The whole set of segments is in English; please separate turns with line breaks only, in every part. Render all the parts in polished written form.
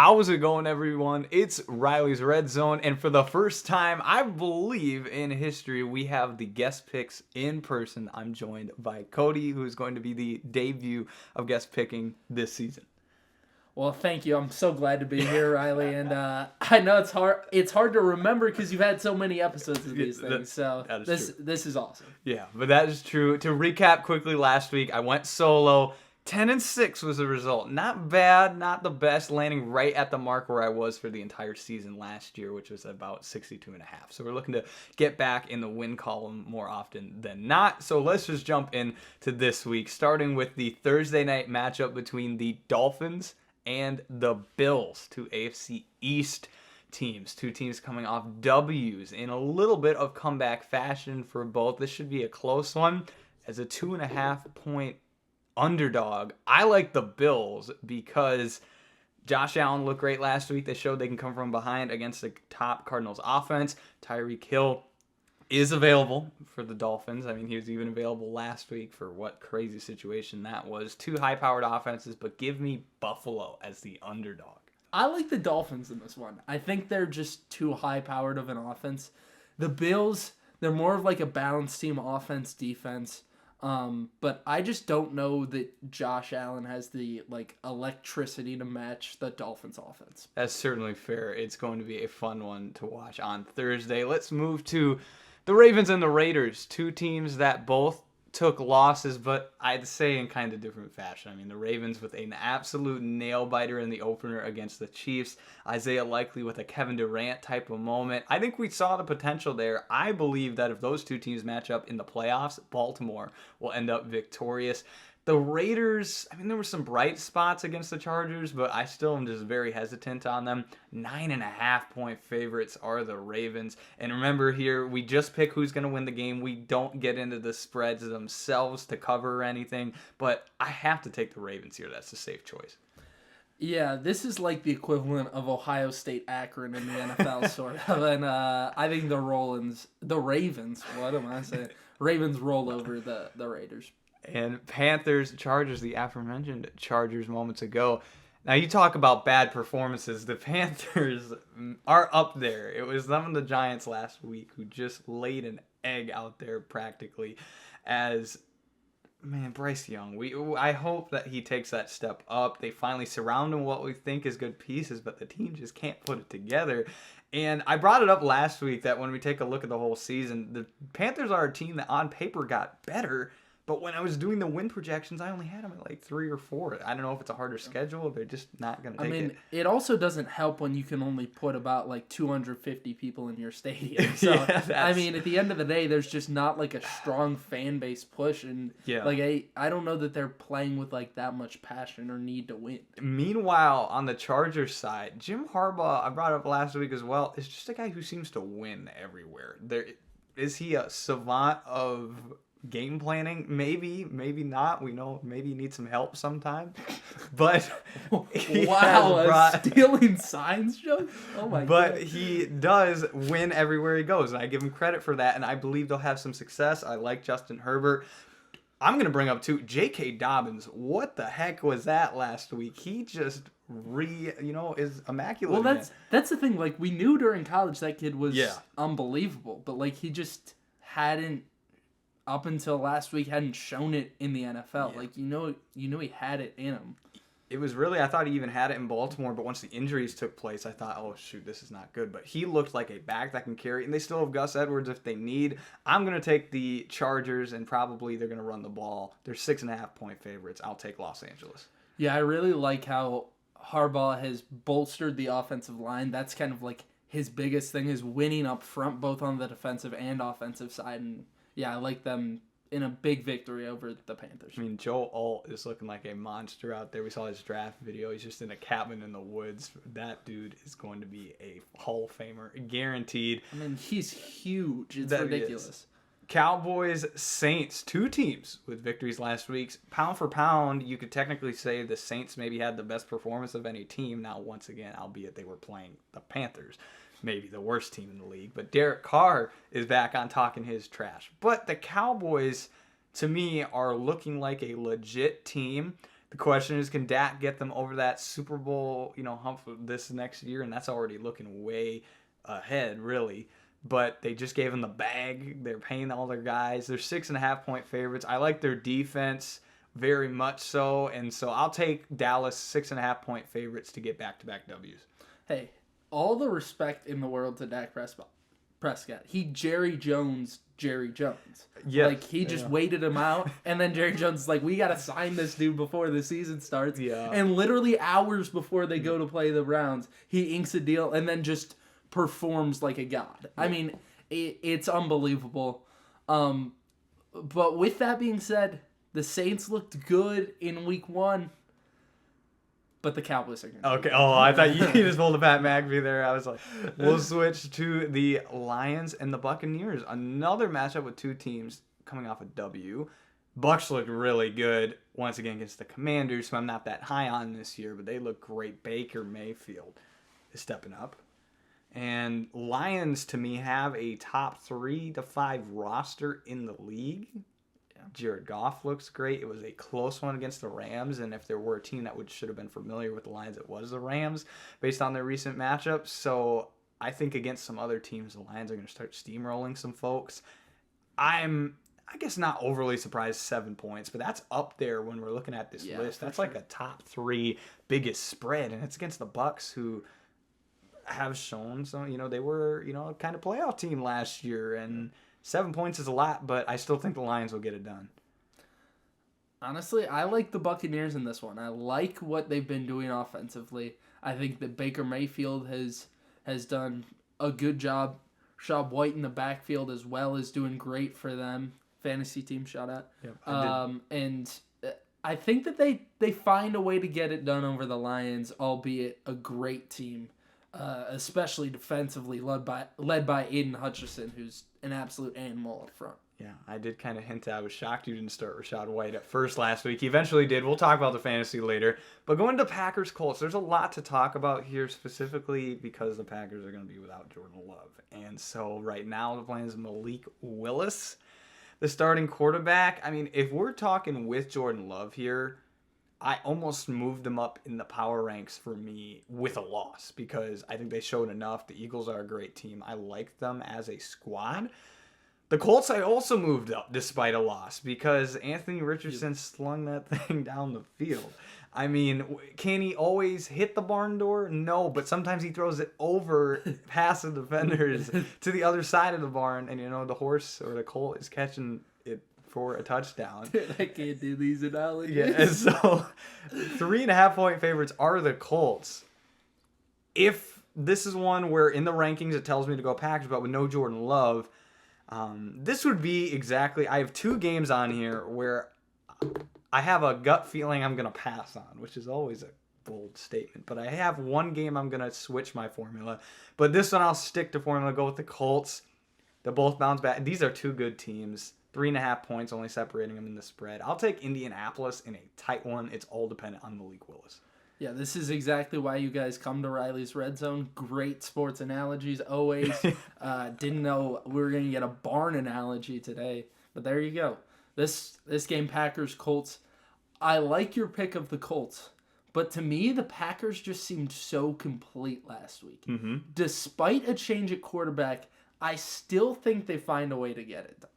How's it going, everyone? It's Riley's Red Zone, and for the first time, I believe, in history, we have the guest picks in person. I'm joined by Cody, who is going to be the debut of guest picking this season.
Well, thank you. I'm so glad to be here, Riley. And I know it's hard. It's hard to remember because you've had so many episodes of these things. So this is awesome.
Yeah, but that is true. To recap quickly, last week I went solo. 10-6 was the result. Not bad, not the best, landing right at the mark where I was for the entire season last year, which was about 62.5. So we're looking to get back in the win column more often than not. So let's just jump into this week, starting with the Thursday night matchup between the Dolphins and the Bills, two AFC East teams. Two teams coming off W's in a little bit of comeback fashion for both. This should be a close one as a 2.5-point underdog. I like the Bills because Josh Allen looked great last week. They showed they can come from behind against the top Cardinals offense. Tyreek Hill is available for the Dolphins. I mean, he was even available last week for what crazy situation that was. Two high-powered offenses, but give me Buffalo as the underdog.
I like the Dolphins in this one. I think they're just too high-powered of an offense. The Bills, they're more of like a balanced team, offense, defense. But I just don't know that Josh Allen has the electricity to match the Dolphins offense.
That's certainly fair. It's going to be a fun one to watch on Thursday. Let's move to the Ravens and the Raiders, two teams that both took losses, but I'd say in kind of different fashion. I mean, the Ravens with an absolute nail-biter in the opener against the Chiefs. Isaiah Likely with a Kevin Durant type of moment. I think we saw the potential there. I believe that if those two teams match up in the playoffs, Baltimore will end up victorious. The Raiders, I mean, there were some bright spots against the Chargers, but I still am just very hesitant on them. 9.5-point favorites are the Ravens. And remember here, we just pick who's going to win the game. We don't get into the spreads themselves to cover or anything, but I have to take the Ravens here. That's a safe choice.
Yeah, this is like the equivalent of Ohio State Akron in the NFL, sort of. And I think the Ravens, what am I saying? Ravens roll over the Raiders.
And Panthers, Chargers, the aforementioned Chargers moments ago. Now, you talk about bad performances. The Panthers are up there. It was them and the Giants last week who just laid an egg out there practically as, man, Bryce Young. I hope that he takes that step up. They finally surround him what we think is good pieces, but the team just can't put it together. And I brought it up last week that when we take a look at the whole season, the Panthers are a team that on paper got better. But when I was doing the win projections, I only had them at like 3 or 4. I don't know if it's a harder schedule. They're just not going to take it.
It also doesn't help when you can only put about 250 people in your stadium. So,
yeah,
I mean, at the end of the day, there's just not a strong fan base push. And I don't know that they're playing with that much passion or need to win.
Meanwhile, on the Chargers side, Jim Harbaugh, I brought up last week as well, is just a guy who seems to win everywhere. Is he a savant of game planning? Maybe not. We know maybe he needs some help sometime. But
stealing signs joke? Oh my god.
But he does win everywhere he goes, and I give him credit for that, and I believe they'll have some success. I like Justin Herbert. I'm going to bring up, too, J.K. Dobbins. What the heck was that last week? He just is immaculate.
Well, that's the thing. We knew during college that kid was unbelievable, but he just hadn't, up until last week, hadn't shown it in the NFL. Yeah. You knew he had it in him.
It was really, I thought he even had it in Baltimore, but once the injuries took place, I thought, oh, shoot, this is not good. But he looked like a back that can carry, and they still have Gus Edwards if they need. I'm going to take the Chargers, and probably they're going to run the ball. They're 6.5-point favorites. I'll take Los Angeles.
Yeah, I really like how Harbaugh has bolstered the offensive line. That's kind of his biggest thing, is winning up front, both on the defensive and offensive side. And yeah, I like them in a big victory over the Panthers.
I mean, Joe Alt is looking like a monster out there. We saw his draft video. He's just in a cabin in the woods. That dude is going to be a Hall of Famer, guaranteed.
I mean, he's huge. It's ridiculous.
Cowboys, Saints, two teams with victories last week. Pound for pound, you could technically say the Saints maybe had the best performance of any team. Now, once again, albeit they were playing the Panthers, maybe the worst team in the league. But Derek Carr is back on talking his trash. But the Cowboys, to me, are looking like a legit team The question is, can Dak get them over that Super Bowl, hump this next year? And that's already looking way ahead, really. But they just gave them the bag. They're paying all their guys. They're 6.5-point favorites. I like their defense very much so. And so I'll take Dallas 6.5-point favorites to get back-to-back W's.
Hey, all the respect in the world to Dak Prescott. He Jerry Jones. Yeah. Like, he just waited him out. And then Jerry Jones is like, we got to sign this dude before the season starts.
Yeah.
And literally hours before they go to play the Browns, he inks a deal and then just performs like a god. I mean, it's unbelievable. But with that being said, the Saints looked good in week 1, but the Cowboys are going to.
Okay. Oh, I thought you just pulled a Pat McAfee there. I was like, we'll switch to the Lions and the Buccaneers. Another matchup with two teams coming off a W. Bucs looked really good once again against the Commanders, who I'm not that high on this year, but they look great. Baker Mayfield is stepping up. And Lions, to me, have a top 3 to 5 roster in the league. Jared Goff looks great. It was a close one against the Rams, and if there were a team that should have been familiar with the Lions, it was the Rams, based on their recent matchups. So I think against some other teams, the Lions are going to start steamrolling some folks. I'm, I guess, not overly surprised 7 points, but that's up there when we're looking at this list. That's like a top 3 biggest spread, and it's against the Bucs, who have shown some, they were, a kind of playoff team last year, and 7 points is a lot, but I still think the Lions will get it done.
Honestly, I like the Buccaneers in this one. I like what they've been doing offensively. I think that Baker Mayfield has done a good job. Shab White in the backfield as well is doing great for them. Fantasy team, shout out. Yep, and I think that they find a way to get it done over the Lions, albeit a great team. Especially defensively, led by Aiden Hutchinson, who's an absolute animal up front.
Yeah, I did kind of hint I was shocked you didn't start Rachaad White at first last week. He eventually did. We'll talk about the fantasy later. But going to Packers-Colts, there's a lot to talk about here, specifically because the Packers are going to be without Jordan Love. And so right now the plan is Malik Willis, the starting quarterback. I mean, if we're talking with Jordan Love here, I almost moved them up in the power ranks for me with a loss because I think they showed enough. The Eagles are a great team. I like them as a squad. The Colts I also moved up despite a loss because Anthony Richardson slung that thing down the field. I mean, can he always hit the barn door? No, but sometimes he throws it over past the defenders to the other side of the barn, and the horse or the colt is catching it for a touchdown.
Dude, I can't do these analogies.
Yeah, and so 3.5-point favorites are the Colts. If this is one where in the rankings it tells me to go Packers, but with no Jordan Love, this would be exactly. I have 2 games on here where I have a gut feeling I'm going to pass on, which is always a bold statement. But I have 1 game I'm going to switch my formula. But this one I'll stick to formula, go with the Colts. They'll both bounce back. These are 2 good teams. 3.5 points only separating them in the spread. I'll take Indianapolis in a tight one. It's all dependent on Malik Willis.
Yeah, this is exactly why you guys come to Riley's Red Zone. Great sports analogies, always. Didn't know we were going to get a barn analogy today, but there you go. This game, Packers-Colts, I like your pick of the Colts, but to me, the Packers just seemed so complete last week. Mm-hmm. Despite a change at quarterback, I still think they find a way to get it done.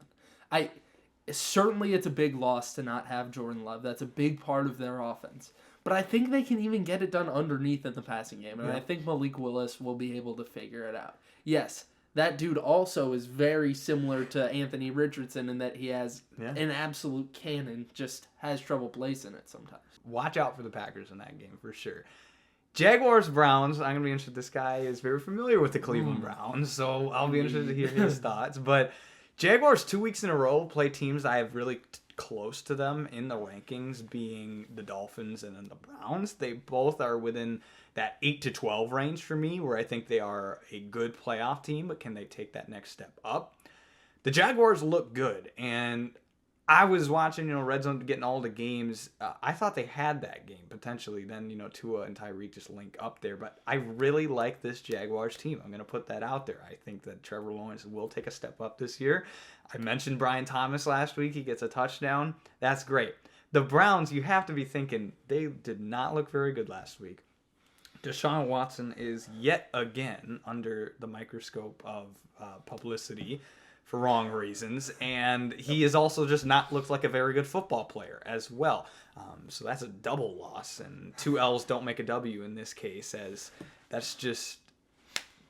Certainly it's a big loss to not have Jordan Love. That's a big part of their offense. But I think they can even get it done underneath in the passing game. And I think Malik Willis will be able to figure it out. Yes, that dude also is very similar to Anthony Richardson in that he has an absolute cannon, just has trouble placing it sometimes.
Watch out for the Packers in that game for sure. Jaguars-Browns, I'm going to be interested. This guy is very familiar with the Cleveland Browns, so I'll be interested to hear his thoughts. But Jaguars 2 weeks in a row play teams I have really close to them in the rankings, being the Dolphins and then the Browns. They both are within that 8-12 range for me, where I think they are a good playoff team, but can they take that next step up? The Jaguars look good, and I was watching, Redzone getting all the games. I thought they had that game potentially. Then, Tua and Tyreek just link up there. But I really like this Jaguars team. I'm going to put that out there. I think that Trevor Lawrence will take a step up this year. I mentioned Brian Thomas last week. He gets a touchdown. That's great. the Browns, you have to be thinking they did not look very good last week. Deshaun Watson is yet again under the microscope of publicity for wrong reasons, and he has also just not looked like a very good football player as well. So that's a double loss, and 2 L's don't make a W in this case, as that's just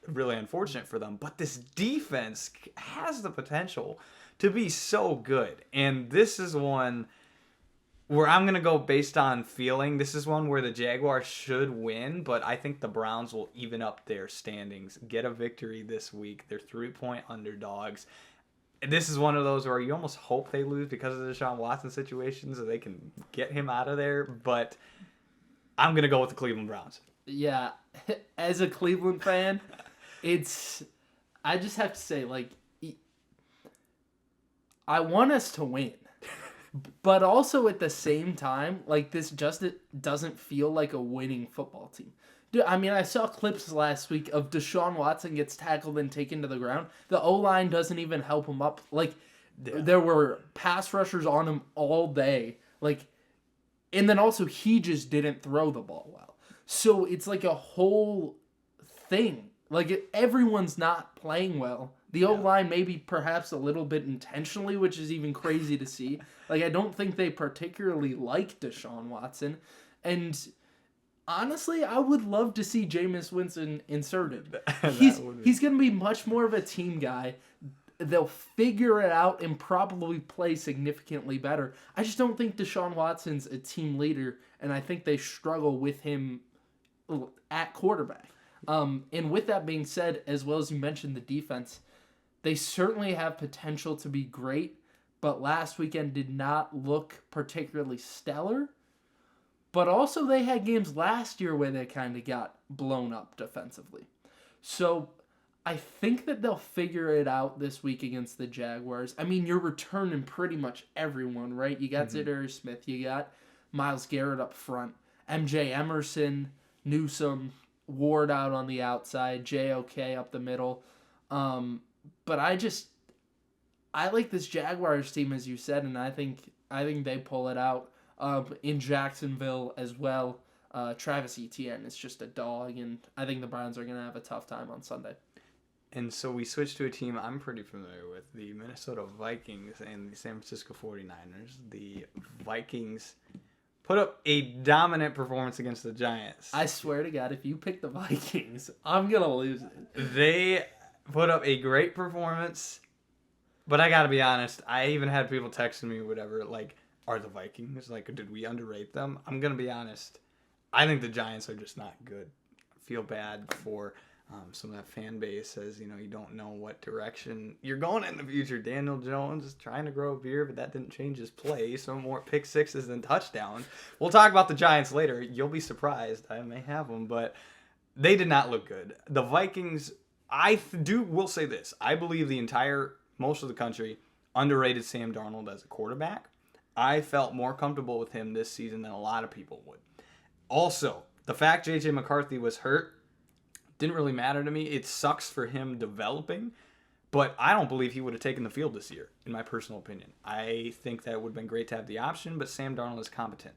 really unfortunate for them. But this defense has the potential to be so good, and this is one where I'm going to go based on feeling. This is one where the Jaguars should win, but I think the Browns will even up their standings, get a victory this week. They're 3-point underdogs. And this is one of those where you almost hope they lose because of the Deshaun Watson situation so they can get him out of there, but I'm going to go with the Cleveland Browns.
Yeah, as a Cleveland fan, I just have to say, like, I want us to win. But also at the same time, like, this just doesn't feel like a winning football team. Dude, I mean, I saw clips last week of Deshaun Watson gets tackled and taken to the ground. The O-line doesn't even help him up. Like, there were pass rushers on him all day. Like, and then also he just didn't throw the ball well. So it's like a whole thing. Like, everyone's not playing well. The O-line maybe perhaps a little bit intentionally, which is even crazy to see. Like, I don't think they particularly like Deshaun Watson. And honestly, I would love to see Jameis Winston inserted. He's going to be much more of a team guy. They'll figure it out and probably play significantly better. I just don't think Deshaun Watson's a team leader, and I think they struggle with him at quarterback. And with that being said, as well as you mentioned the defense, they certainly have potential to be great, but last weekend did not look particularly stellar. But also they had games last year where they kind of got blown up defensively. So I think that they'll figure it out this week against the Jaguars. I mean, you're returning pretty much everyone, right? You got Zadarius Smith, you got Myles Garrett up front, MJ Emerson, Newsome, Ward out on the outside, JOK up the middle. But I like this Jaguars team, as you said, and I think they pull it out. In Jacksonville as well, Travis Etienne is just a dog, and I think the Browns are going to have a tough time on Sunday.
And so we switch to a team I'm pretty familiar with, the Minnesota Vikings and the San Francisco 49ers. The Vikings put up a dominant performance against the Giants.
I swear to God, if you pick the Vikings, I'm going to lose it.
They put up a great performance, but I got to be honest, I even had people texting me, whatever, like, are the Vikings, like, did we underrate them? I'm going to be honest. I think the Giants are just not good. I feel bad for some of that fan base as, you don't know what direction you're going in the future. Daniel Jones is trying to grow a beard, but that didn't change his play. So more pick sixes than touchdowns. We'll talk about the Giants later. You'll be surprised. I may have them, but they did not look good. The Vikings, will say this. I believe most of the country underrated Sam Darnold as a quarterback. I felt more comfortable with him this season than a lot of people would. Also, the fact J.J. McCarthy was hurt didn't really matter to me. It sucks for him developing, but I don't believe he would have taken the field this year, in my personal opinion. I think that it would have been great to have the option, but Sam Darnold is competent.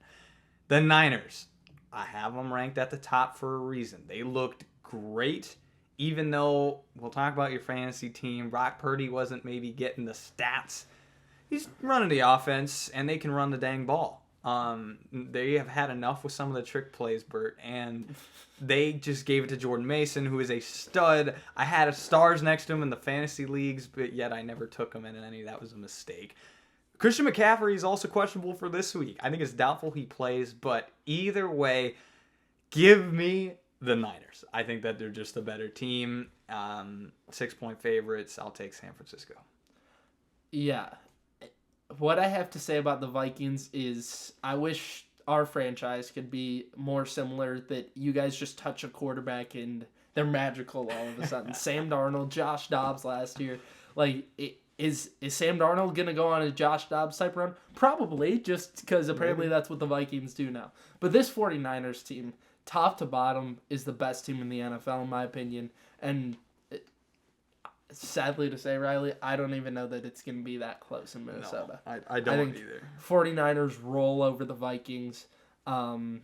The Niners, I have them ranked at the top for a reason. They looked great, even though, we'll talk about your fantasy team, Brock Purdy wasn't maybe getting the stats. He's running the offense, and they can run the dang ball. They have had enough with some of the trick plays, Bert, and they just gave it to Jordan Mason, who is a stud. I had stars next to him in the fantasy leagues, but yet I never took him in any. That was a mistake. Christian McCaffrey is also questionable for this week. I think it's doubtful he plays, but either way, give me the Niners. I think that they're just a better team. 6-point favorites. I'll take San Francisco.
Yeah. What I have to say about the Vikings is I wish our franchise could be more similar, that you guys just touch a quarterback and they're magical all of a sudden. Sam Darnold, Josh Dobbs last year. Like, is Sam Darnold going to go on a Josh Dobbs type run? Probably, just because apparently that's what the Vikings do now. But this 49ers team, top to bottom, is the best team in the NFL, in my opinion. And sadly to say, Riley, I don't even know that it's going to be that close in Minnesota.
No, I don't either.
49ers roll over the Vikings, and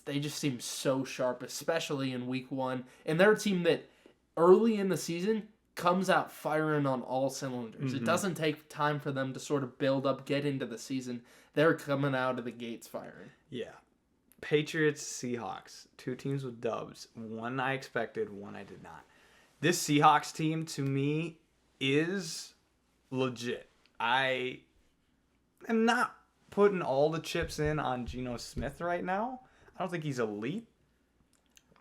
they just seem so sharp, especially in week 1. And they're a team that early in the season comes out firing on all cylinders.
Mm-hmm.
It doesn't take time for them to sort of build up, get into the season. They're coming out of the gates firing.
Yeah. Patriots, Seahawks. 2 teams with dubs. One I expected, one I did not. This Seahawks team, to me, is legit. I am not putting all the chips in on Geno Smith right now. I don't think he's elite.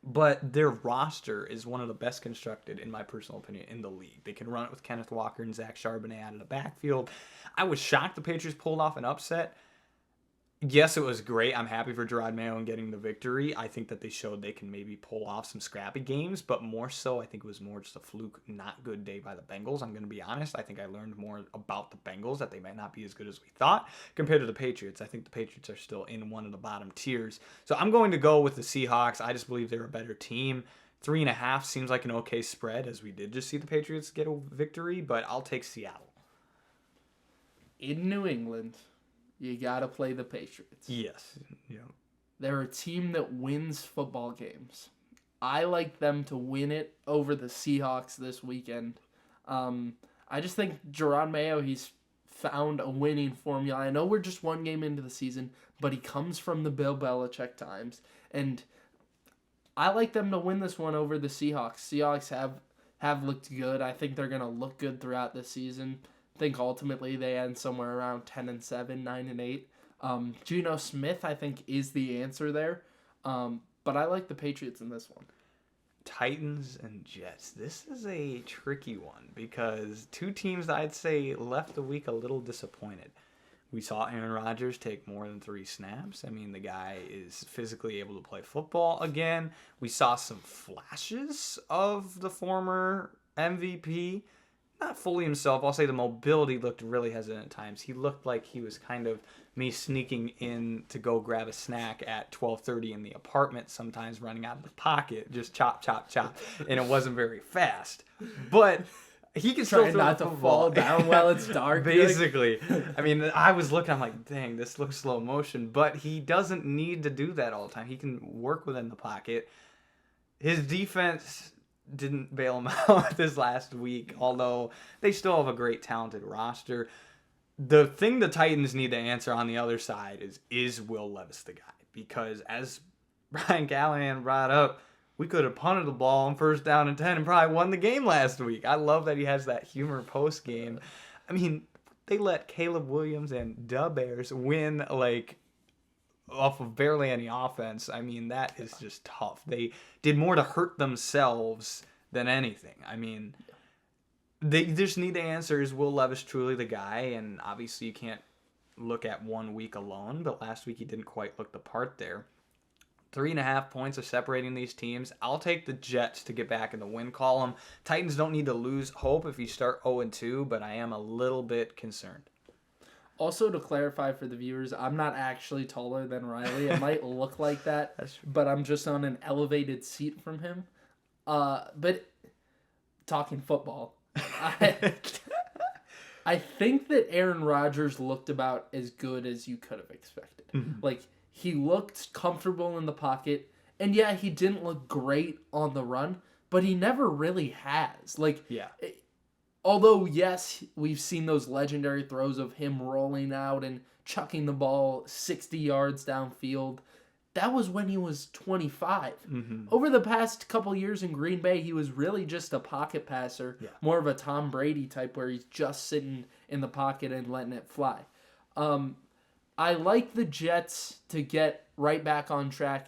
But their roster is one of the best constructed, in my personal opinion, in the league. They can run it with Kenneth Walker and Zach Charbonnet out of the backfield. I was shocked the Patriots pulled off an upset. Yes, it was great. I'm happy for Gerard Mayo and getting the victory. I think that they showed they can maybe pull off some scrappy games, but more so, I think it was more just a fluke, not good day by the Bengals. I'm going to be honest. I think I learned more about the Bengals, that they might not be as good as we thought compared to the Patriots. I think the Patriots are still in one of the bottom tiers. So I'm going to go with the Seahawks. I just believe they're a better team. 3.5 seems like an okay spread, as we did just see the Patriots get a victory, but I'll take Seattle.
In New England, you got to play the Patriots.
Yes. Yeah.
They're a team that wins football games. I like them to win it over the Seahawks this weekend. I just think Gerard Mayo, he's found a winning formula. I know we're just one game into the season, but he comes from the Bill Belichick times. And I like them to win this one over the Seahawks. Seahawks have looked good. I think they're going to look good throughout the season. I think ultimately they end somewhere around 10-7, 9-8. Geno Smith, I think, is the answer there. But I like the Patriots in this one.
Titans and Jets. This is a tricky one because 2 teams that I'd say left the week a little disappointed. We saw Aaron Rodgers take more than 3 snaps. I mean, the guy is physically able to play football again. We saw some flashes of the former MVP. Not fully himself. I'll say the mobility looked really hesitant at times. He looked like he was kind of me sneaking in to go grab a snack at 12:30 in the apartment, sometimes running out of the pocket, just chop, chop, chop, and it wasn't very fast. But he can still
trying
throw
not
the
to
football.
fall down while it's dark.
Basically. I mean, I was looking, I'm like, dang, this looks slow motion. But he doesn't need to do that all the time. He can work within the pocket. His defense didn't bail him out this last week, although they still have a great, talented roster. The thing the Titans need to answer on the other side is Will Levis the guy? Because as Brian Callahan brought up, we could have punted the ball on 1st down and 10 and probably won the game last week. I love that he has that humor post game. I mean, they let Caleb Williams and Da Bears win like off of barely any offense. I mean, that is just tough. They did more to hurt themselves than anything. I mean, they just need to answer, is Will Levis truly the guy? And obviously you can't look at 1 week alone, but last week he didn't quite look the part there. 3.5 points are separating these teams. I'll take the Jets to get back in the win column. Titans don't need to lose hope if you start 0-2, but I am a little bit concerned.
Also, to clarify for the viewers, I'm not actually taller than Riley. It might look like that, but I'm just on an elevated seat from him. But talking football, I think that Aaron Rodgers looked about as good as you could have expected.
Mm-hmm.
Like, he looked comfortable in the pocket, and yeah, he didn't look great on the run, but he never really has. Like,
yeah.
Although, yes, we've seen those legendary throws of him rolling out and chucking the ball 60 yards downfield. That was when he was 25.
Mm-hmm.
Over the past couple years in Green Bay, he was really just a pocket passer, more of a Tom Brady type where he's just sitting in the pocket and letting it fly. I like the Jets to get right back on track.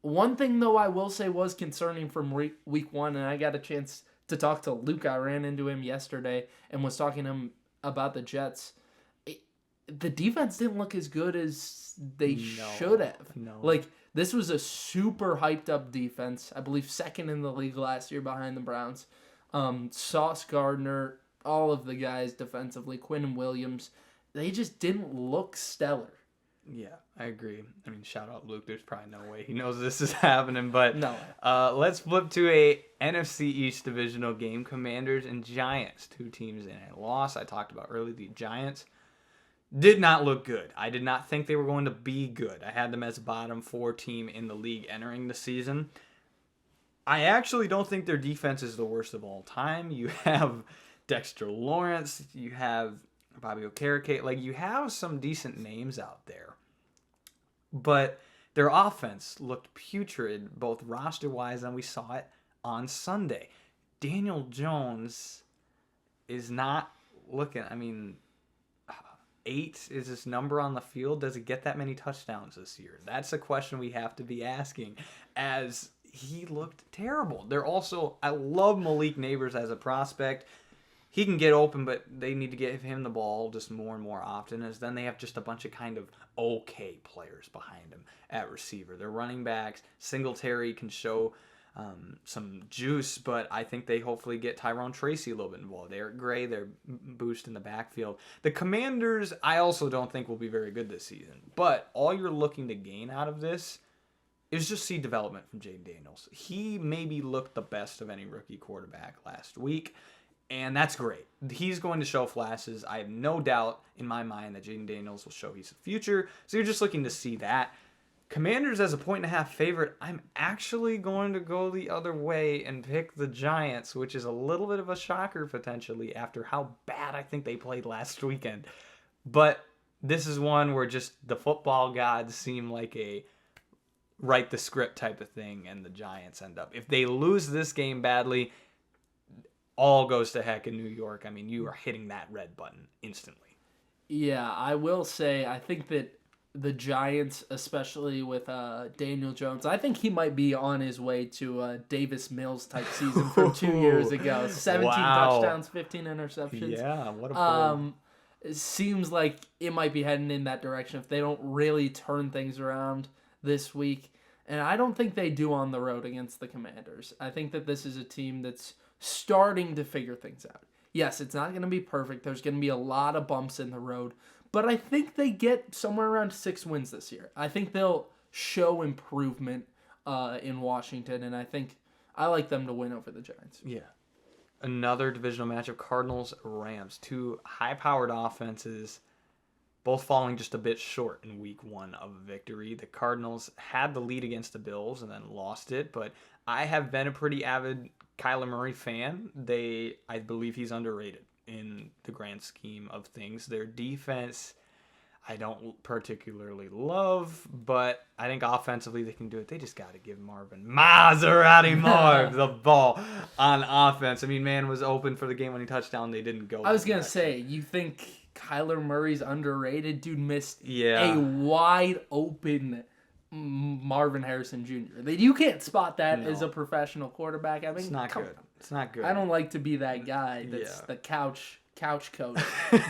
One thing, though, I will say was concerning from week 1, and I got a chance to talk to Luke. I ran into him yesterday and was talking to him about the Jets. The defense didn't look as good as they should have.
No.
Like, this was a super hyped up defense. I believe 2nd in the league last year behind the Browns. Sauce Gardner, all of the guys defensively, Quinn Williams, they just didn't look stellar.
Yeah, I agree. I mean, shout out Luke. There's probably no way he knows this is happening, but
No.
let's flip to a NFC East divisional game. Commanders and Giants, 2 teams in a loss. I talked about earlier, the Giants did not look good. I did not think they were going to be good. I had them as a bottom 4 team in the league entering the season. I actually don't think their defense is the worst of all time. You have Dexter Lawrence. You have Bobby Okereke. Like, you have some decent names out there. But their offense looked putrid, both roster-wise, and we saw it on Sunday. Daniel Jones is not looking... I mean, 8 is his number on the field. Does he get that many touchdowns this year? That's a question we have to be asking, as he looked terrible. They're also... I love Malik Neighbors as a prospect. He can get open, but they need to give him the ball just more and more often, as then they have just a bunch of kind of okay players behind him at receiver. Their running backs, Singletary can show some juice, but I think they hopefully get Tyrone Tracy a little bit involved. Eric Gray, they're boosting the backfield. The Commanders, I also don't think will be very good this season, but all you're looking to gain out of this is just see development from Jaden Daniels. He maybe looked the best of any rookie quarterback last week. And that's great. He's going to show flashes. I have no doubt in my mind that Jaden Daniels will show he's a future. So you're just looking to see that. Commanders as a 1.5 favorite, I'm actually going to go the other way and pick the Giants, which is a little bit of a shocker potentially after how bad I think they played last weekend. But this is one where just the football gods seem like a write the script type of thing, and the Giants end up. If they lose this game badly, all goes to heck in New York. I mean, you are hitting that red button instantly.
Yeah, I will say, I think that the Giants, especially with Daniel Jones, I think he might be on his way to a Davis Mills type season from 2 years ago. 17 touchdowns, 15 interceptions.
Yeah, what a pull.
It seems like it might be heading in that direction if they don't really turn things around this week. And I don't think they do on the road against the Commanders. I think that this is a team that's starting to figure things out. Yes, it's not going to be perfect. There's going to be a lot of bumps in the road. But I think they get somewhere around 6 wins this year. I think they'll show improvement in Washington, and I like them to win over the Giants.
Yeah. Another divisional matchup, Cardinals-Rams. 2 high-powered offenses, both falling just a bit short in week 1 of victory. The Cardinals had the lead against the Bills and then lost it, but I have been a pretty avid Kyler Murray fan. I believe he's underrated in the grand scheme of things. Their defense, I don't particularly love, but I think offensively they can do it. They just got to give Maserati Marv the ball on offense. I mean, man was open for the game-winning touchdown. They didn't go.
I was going to say, you think Kyler Murray's underrated? Dude missed
a
wide open Marvin Harrison Jr. You can't spot that as a professional quarterback. I mean,
it's not good. It's not good.
I don't like to be that guy that's the couch coach.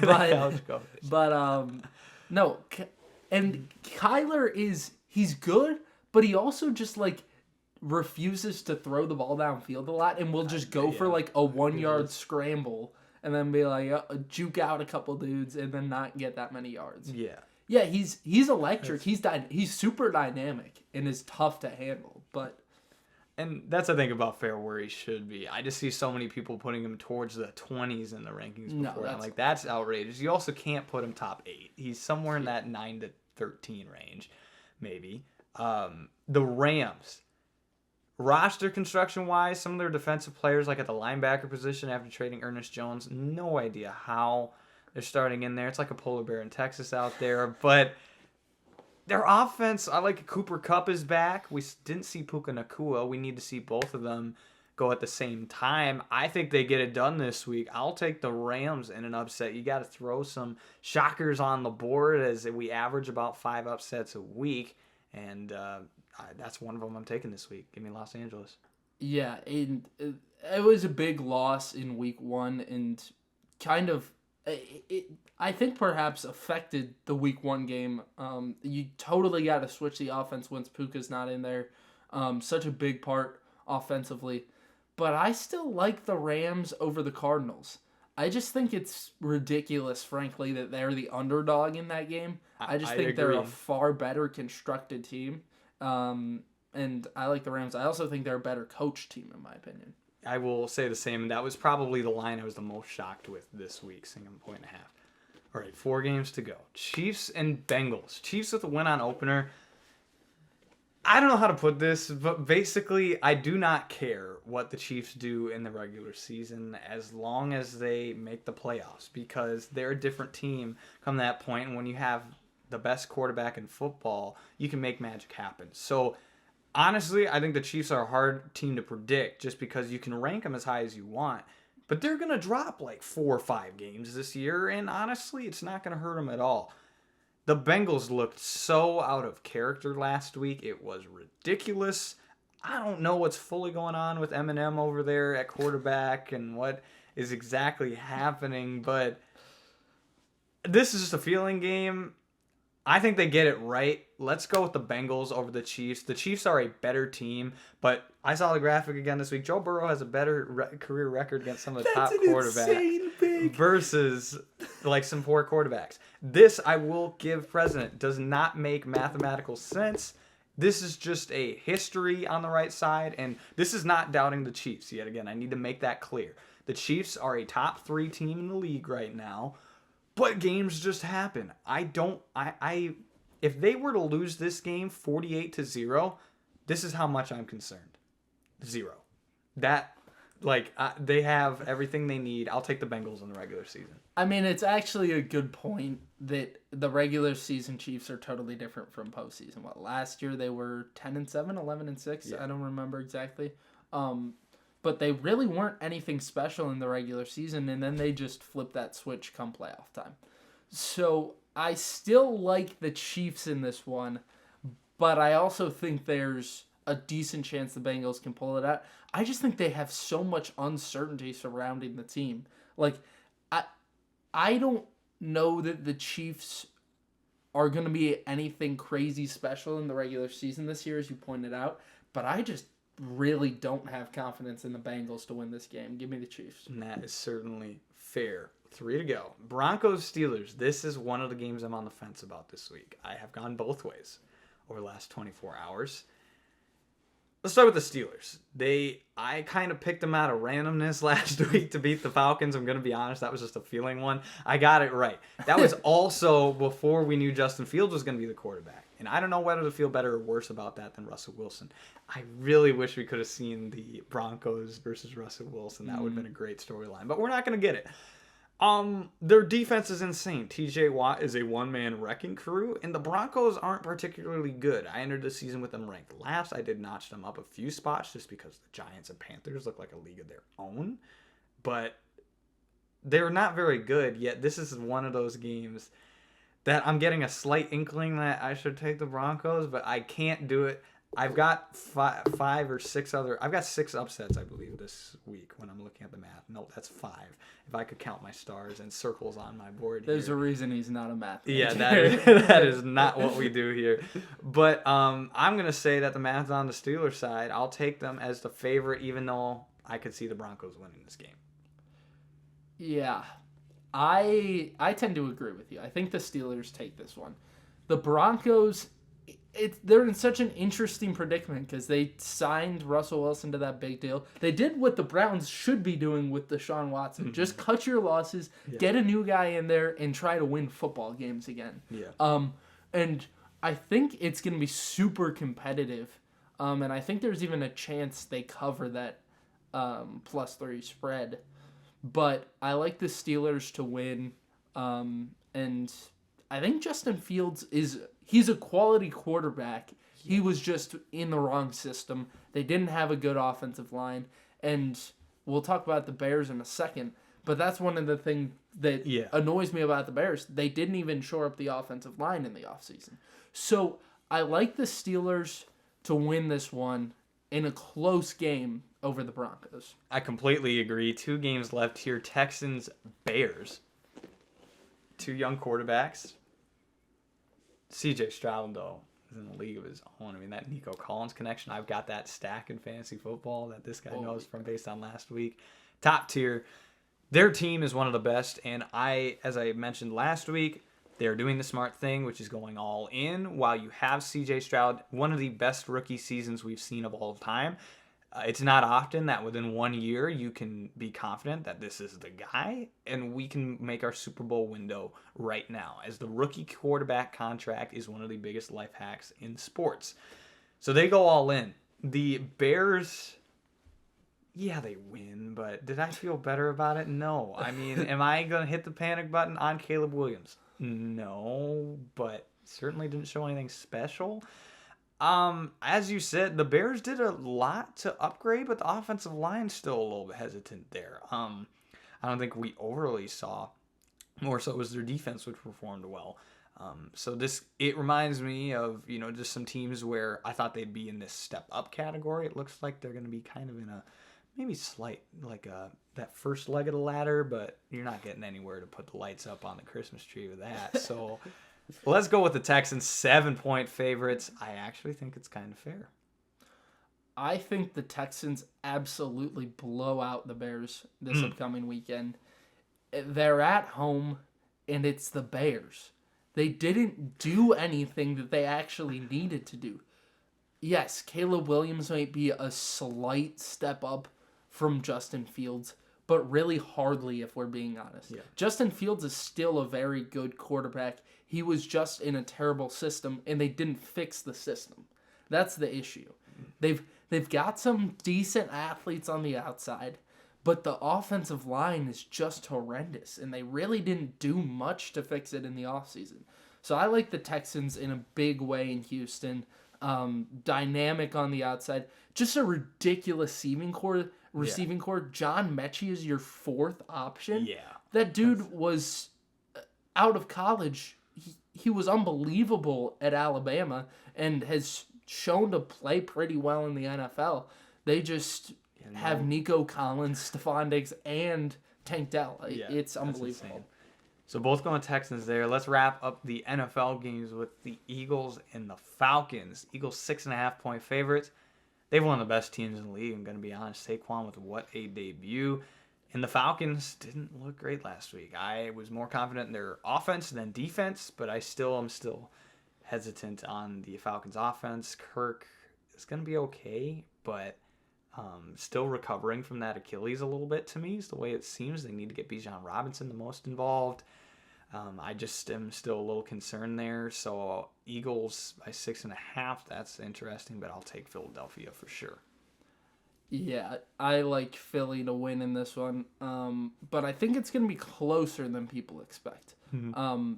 But no, and Kyler he's good, but he also just like refuses to throw the ball downfield a lot, and will just go for like a 1-yard scramble and then be like juke out a couple dudes and then not get that many yards. Yeah, he's electric. He's super dynamic and is tough to handle.
And that's the thing about Fair where he should be. I just see so many people putting him towards the 20s in the rankings before. I'm like, that's outrageous. You also can't put him top 8. He's somewhere in that 9 to 13 range, maybe. The Rams, roster construction-wise, some of their defensive players, like at the linebacker position after trading Ernest Jones, no idea how they're starting in there. It's like a polar bear in Texas out there. But their offense, I like Cooper Kupp is back. We didn't see Puka Nacua. We need to see both of them go at the same time. I think they get it done this week. I'll take the Rams in an upset. You got to throw some shockers on the board, as we average about 5 upsets a week. And that's one of them I'm taking this week. Give me Los Angeles.
Yeah, it was a big loss in week 1 and kind of... I think perhaps affected the week 1 game. You totally got to switch the offense once Puka's not in there. Such a big part offensively. But I still like the Rams over the Cardinals. I just think it's ridiculous, frankly, that they're the underdog in that game. I just think they're a far better constructed team. And I like the Rams. I also think they're a better coached team, in my opinion.
I will say the same. That was probably the line I was the most shocked with this week, seeing them 1.5. All right, 4 games to go. Chiefs and Bengals. Chiefs with a win on opener. I don't know how to put this, but basically, I do not care what the Chiefs do in the regular season as long as they make the playoffs, because they're a different team come that point, and when you have the best quarterback in football, you can make magic happen. So, honestly, I think the Chiefs are a hard team to predict just because you can rank them as high as you want, but they're going to drop like 4 or 5 games this year, and honestly, it's not going to hurt them at all. The Bengals looked so out of character last week. It was ridiculous. I don't know what's fully going on with Eminem over there at quarterback and what is exactly happening, but this is just a feeling game. I think they get it right. Let's go with the Bengals over the Chiefs. The Chiefs are a better team, but I saw the graphic again this week. Joe Burrow has a better career record against some of the top quarterbacks versus like some poor quarterbacks. This, I will give precedent, does not make mathematical sense. This is just a history on the right side, and this is not doubting the Chiefs. Yet again, I need to make that clear. The Chiefs are a top 3 team in the league right now. But games just happen. If they were to lose this game 48-0, this is how much I'm concerned. 0. They have everything they need. I'll take the Bengals in the regular season.
I mean, it's actually a good point that the regular season Chiefs are totally different from postseason. Last year they were 10-7, 11-6. Yeah. I don't remember exactly. But they really weren't anything special in the regular season, and then they just flipped that switch come playoff time. So I still like the Chiefs in this one, but I also think there's a decent chance the Bengals can pull it out. I just think they have so much uncertainty surrounding the team. Like, I don't know that the Chiefs are going to be anything crazy special in the regular season this year, as you pointed out, but I just really don't have confidence in the Bengals to win this game. Give me the Chiefs.
And that is certainly fair. 3 to go. Broncos, Steelers. This is one of the games I'm on the fence about this week. I have gone both ways over the last 24 hours. Let's start with the Steelers. I kind of picked them out of randomness last week to beat the Falcons. I'm going to be honest, that was just a feeling one. I got it right. That was also before we knew Justin Fields was going to be the quarterback. And I don't know whether to feel better or worse about that than Russell Wilson. I really wish we could have seen the Broncos versus Russell Wilson. That would have been a great storyline. But we're not going to get it. Their defense is insane. TJ Watt is a one-man wrecking crew, and the Broncos aren't particularly good. I entered the season with them ranked last. I did notch them up a few spots just because the Giants and Panthers look like a league of their own. But they're not very good, yet this is one of those games that I'm getting a slight inkling that I should take the Broncos, but I can't do it. I've got 5 or 6 other. I've got 6 upsets, I believe, this week when I'm looking at the math. No, that's 5. If I could count my stars and circles on my board.
There's a reason he's not a math major.
Yeah, that is not what we do here. But I'm gonna say that the math's on the Steelers side. I'll take them as the favorite, even though I could see the Broncos winning this game.
Yeah, I tend to agree with you. I think the Steelers take this one. The Broncos. They're in such an interesting predicament because they signed Russell Wilson to that big deal. They did what the Browns should be doing with Deshaun Watson. Mm-hmm. Just cut your losses, get a new guy in there, and try to win football games again. Yeah. And I think it's going to be super competitive. And I think there's even a chance they cover that +3 spread. But I like the Steelers to win. And I think Justin Fields he's a quality quarterback. He was just in the wrong system. They didn't have a good offensive line. And we'll talk about the Bears in a second. But that's one of the things that annoys me about the Bears. They didn't even shore up the offensive line in the offseason. So I like the Steelers to win this one in a close game over the Broncos.
I completely agree. 2 games left here. Texans, Bears. 2 young quarterbacks. CJ Stroud, though, is in a league of his own. I mean, that Nico Collins connection, I've got that stack in fantasy football that this guy knows from based on last week. Top tier. Their team is one of the best, and as I mentioned last week, they're doing the smart thing, which is going all in while you have C.J. Stroud, one of the best rookie seasons we've seen of all time. It's not often that within 1 year you can be confident that this is the guy, and we can make our Super Bowl window right now, as the rookie quarterback contract is one of the biggest life hacks in sports. So they go all in. The Bears, yeah, they win, but did I feel better about it? No. I mean, am I going to hit the panic button on Caleb Williams? No, but certainly didn't show anything special. As you said, the Bears did a lot to upgrade, but the offensive line's still a little bit hesitant there. I don't think we overly saw. More so it was their defense, which performed well. So it reminds me of, just some teams where I thought they'd be in this step up category. It looks like they're going to be kind of in a maybe slight, that first leg of the ladder, but you're not getting anywhere to put the lights up on the Christmas tree with that. So let's go with the Texans, 7-point favorites. I actually think it's kind of fair.
I think the Texans absolutely blow out the Bears this upcoming weekend. They're at home, and it's the Bears. They didn't do anything that they actually needed to do. Yes, Caleb Williams might be a slight step up from Justin Fields, but really hardly if we're being honest.
Yeah.
Justin Fields is still a very good quarterback. He was just in a terrible system, and they didn't fix the system. That's the issue. They've got some decent athletes on the outside, but the offensive line is just horrendous, and they really didn't do much to fix it in the offseason. So I like the Texans in a big way in Houston. Dynamic on the outside. Just a ridiculous receiving core. John Mechie is your fourth option.
Yeah.
That dude was out of college. He was unbelievable at Alabama and has shown to play pretty well in the NFL. They just have Nico Collins, Stephon Diggs, and Tank Dell. It's unbelievable.
So both going Texans there. Let's wrap up the NFL games with the Eagles and the Falcons. Eagles 6.5-point favorites. They've one of the best teams in the league, I'm going to be honest. Saquon with what a debut. And the Falcons didn't look great last week. I was more confident in their offense than defense, but I am still hesitant on the Falcons offense. Kirk is going to be okay, but still recovering from that Achilles a little bit to me is the way it seems. They need to get Bijan Robinson the most involved. I just am still a little concerned there. So Eagles by 6.5, that's interesting, but I'll take Philadelphia for sure.
Yeah, I like Philly to win in this one, but I think it's going to be closer than people expect. Mm-hmm.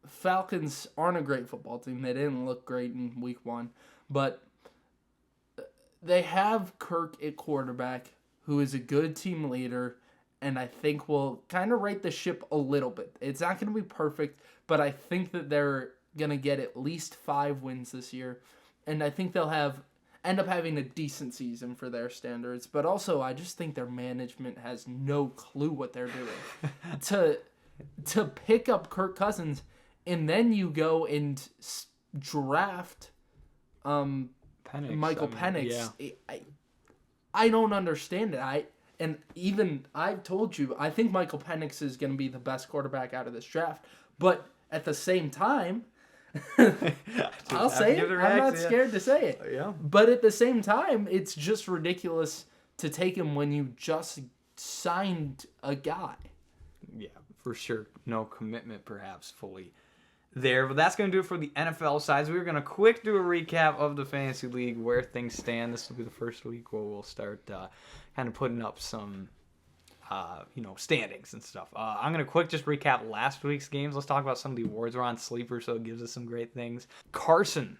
Falcons aren't a great football team. They didn't look great in week 1, but they have Kirk at quarterback, who is a good team leader, and I think will kind of right the ship a little bit. It's not going to be perfect, but I think that they're going to get at least 5 wins this year, and I think they'll end up having a decent season for their standards. But also, I just think their management has no clue what they're doing. to pick up Kirk Cousins, and then you go and draft Michael Penix. Yeah. I don't understand it. I've told you, I think Michael Penix is going to be the best quarterback out of this draft. But at the same time, I'll say it. I'm not scared to say it.
Yeah.
But at the same time, it's just ridiculous to take him when you just signed a guy.
Yeah, for sure. No commitment, perhaps, fully there. But that's going to do it for the NFL sides. We're going to quick do a recap of the Fantasy League, where things stand. This will be the first week where we'll start kind of putting up some standings and stuff. I'm going to quick just recap last week's games. Let's talk about some of the awards. We're on Sleeper, so it gives us some great things. Carson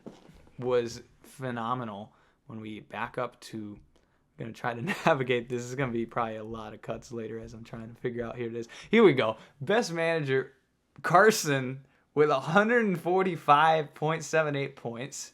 was phenomenal. When we back up to, I'm going to try to navigate this. This is going to be probably a lot of cuts later as I'm trying to figure out. Here it is. Here we go. Best manager, Carson, with 145.78 points.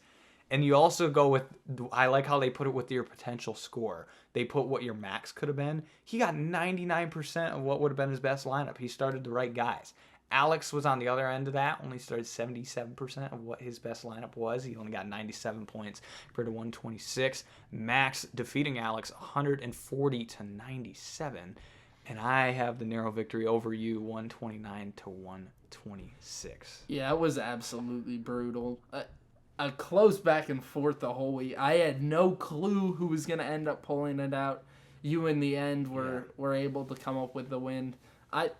And you also go with, I like how they put it with your potential score. They put what your max could have been. He got 99% of what would have been his best lineup. He started the right guys. Alex was on the other end of that, only started 77% of what his best lineup was. He only got 97 points compared to 126. Max defeating Alex 140 to 97. And I have the narrow victory over you, 129 to 126.
Yeah, it was absolutely brutal. A close back and forth the whole week. I had no clue who was going to end up pulling it out. You, in the end, were able to come up with the win. I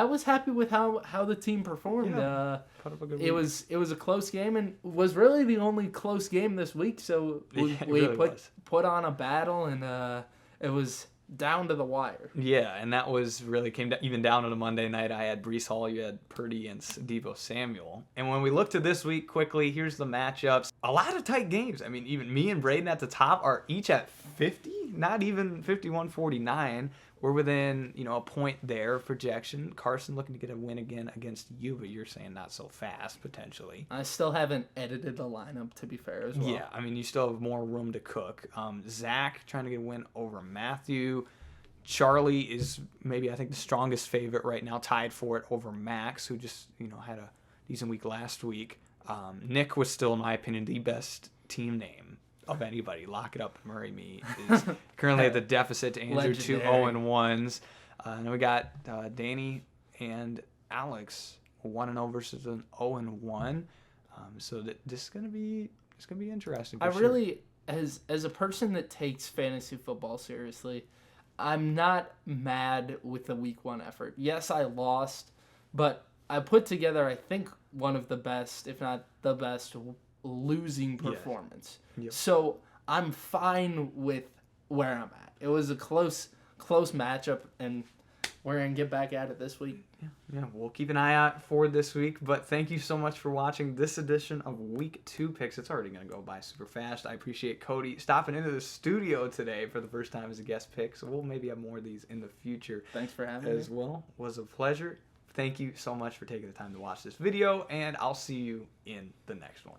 was happy with how the team performed.
Yeah, put up a good
it
week.
was a close game, and was really the only close game this week. So we
really
put on a battle, and it was down to the wire.
Yeah, and that was really even down to the Monday night. I had Breece Hall, you had Purdy, and Deebo Samuel. And when we look to this week quickly, here's the matchups. A lot of tight games. I mean, even me and Braden at the top are each at 50, not even 51-49. We're within, a point there of projection. Carson looking to get a win again against you, but you're saying not so fast, potentially.
I still haven't edited the lineup, to be fair, as well.
Yeah, I mean, you still have more room to cook. Zach trying to get a win over Matthew. Charlie is maybe, I think, the strongest favorite right now, tied for it over Max, who just, had a decent week last week. Nick was still, in my opinion, the best team name of anybody. Lock it up, Murray Me is currently at the deficit to Andrew,
Legendary.
2 0-1s. And then we got Danny and Alex, 1-0 versus an 0-1. So this is gonna be interesting.
I really, as a person that takes fantasy football seriously, I'm not mad with the week 1 effort. Yes, I lost, but I put together, I think, one of the best, if not the best, losing performance.
Yep.
So I'm fine with where I'm at. It was a close matchup, and we're gonna get back at it this week.
Yeah, we'll keep an eye out for this week. But thank you so much for watching this edition of Week 2 Picks. It's already going to go by super fast. I appreciate Cody stopping into the studio today for the first time as a guest pick. So we'll maybe have more of these in the future.
Thanks for having me.
As well. Was a pleasure. Thank you so much for taking the time to watch this video, and I'll see you in the next one.